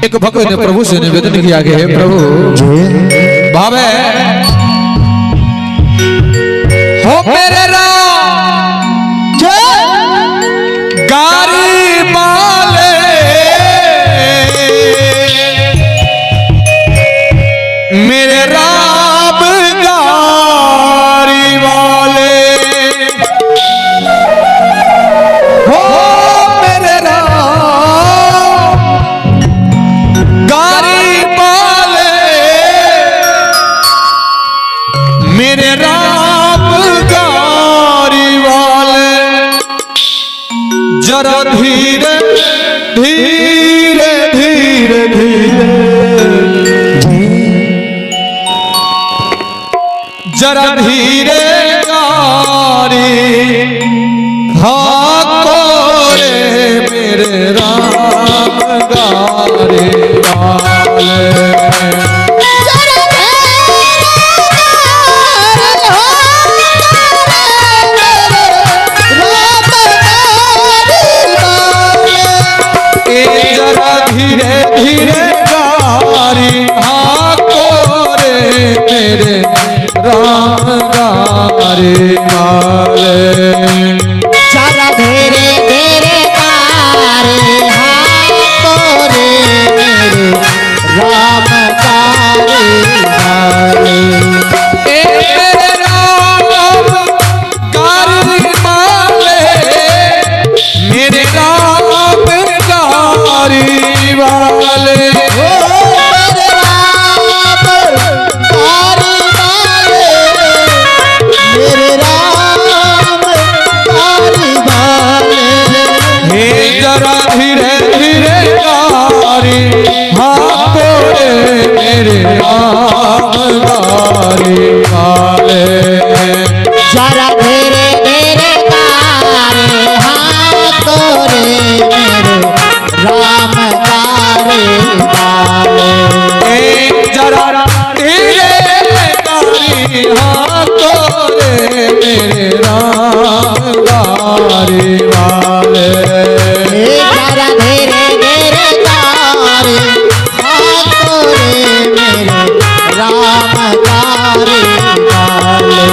एक भक्त ने प्रभु से निवेदन किया कि हे प्रभु भावे हो मेरे राम गारी माले मेरे राम गारी वाले हो मेरे राम गारी वाले मेरे राम गारी वाले जरा धीरे धीरे धीरे धीरे जरा धीरे गारी हाँको रे मेरे राम गारी वाले धीरे धीरे गारी हाँको रे मेरे राम गारी वाले जरा धीरे धीरे गारी हाँको रे मेरे राम गारी वाले मेरे राम गारी वाले मेरे राम गारी वाले जरा धीरे धीरे गारी हाँको रे मेरे राम गारी वाले जरा धीरे धीरे गारी हाँको रे मेरे राम गारी वाले जरा धीरे गारी हाँको रे मेरे राम गारी वाले जरा धीरे धीरे गारी हाँको रे मेरे राम गारी वाले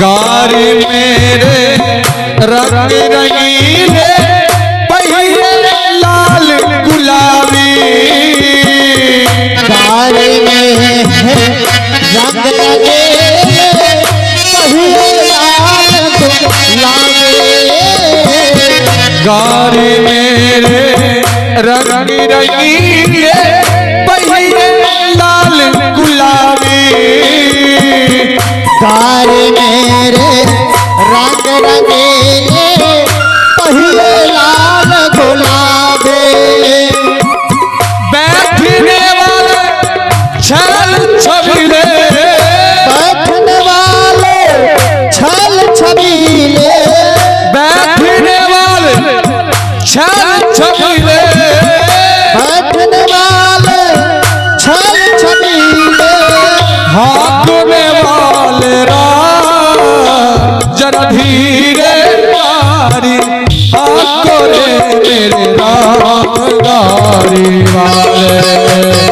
गारी मेरे रंग रंगीले पहिए लाल गुलाबी गारी में रंग लगे पहिए लाल गुलाबी गारी मेरे रंग रंगीले पहिए लाल गुलाबी गारी मेरे रंग रंगीले पहिए लाल गुलाबी बैठने वाले छल छबीले बैठने वाले छल छबीले बैठने वाले छल छबीले बैठने वाले छल छबीले हाँकने वाले जरा धीरे गारी हाँको रे मेरे राम गारी वाले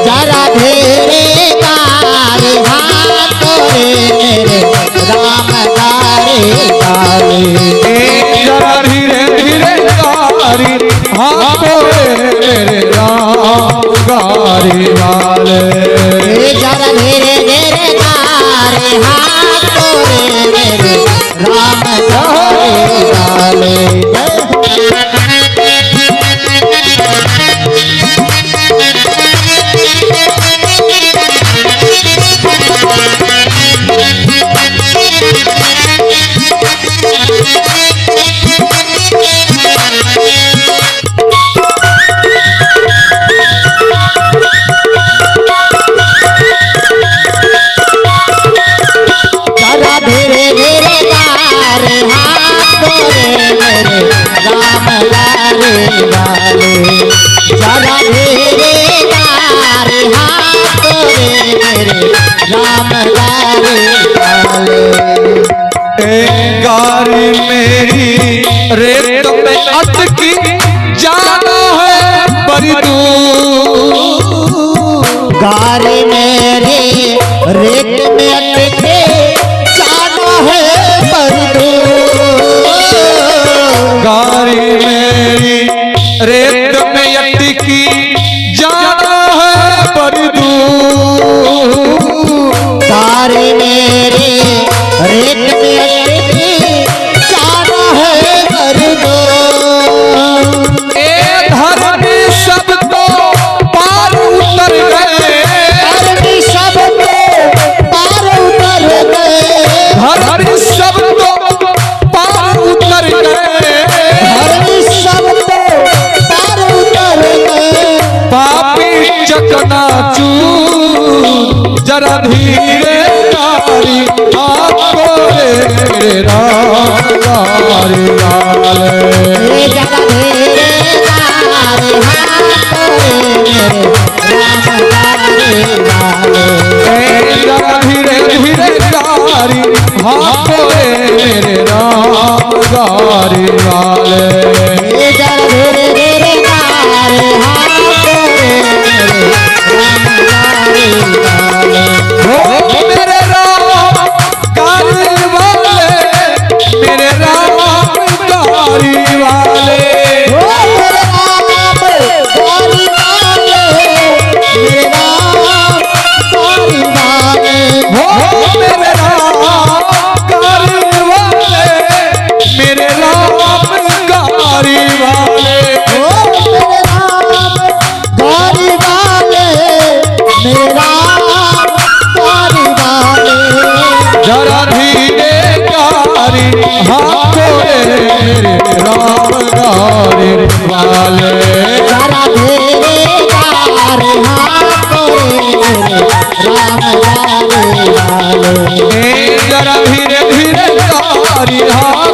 जरा धीरे गारी हाँको रे मेरे राम गारी वाले जरा धीरे धीरे गारी हाँको रे मेरे राम गारी वाले जरा धीरे धीरे गारी हाँको रे मेरे राम गारी वाले राम गारे वाले। गारी मेरी रेत में अटकी जाना है बड़ी दूर। गारी मेरे रेत में अटके जाना है बड़ी दूर। गारी मेरी रेत में अटकी जाना है बड़ी दूर। गारी मेरे रेत में अटके जाना है बड़ी दूर। ए धरती सब तो पार उतर गए। धरती सब तो पार उतर गए। धरती सब तो पार उतर गए। धरती सब तो पार उतर गए। पापी चकनाचूर जरा धीरे तारी आपको रे राम गारी वाले। रे जरा धीरे गारे हाथों रे राम गारे वाले। जरा धीरे धीरे गारी आपको रे राम गारी वाले। रे जरा धीरे धीरे गारे हाथों रे राम गारे वाले। हो मेरे राम गारी वाले, मेरे राम गारी वाले। ओ मेरे राम गारी वाले, मेरे राम गारी वाले। हो मेरे राम गारी वाले, मेरे राम गारी वाले। ओ मेरे राम गारी वाले, मेरे राम गारी वाले। जरा धीरे गारी हाथों रे राम गारी वाले। जरा धीरे गारे हाथों रे राम गारे वाले। जरा धीरे धीरे गारी हाथ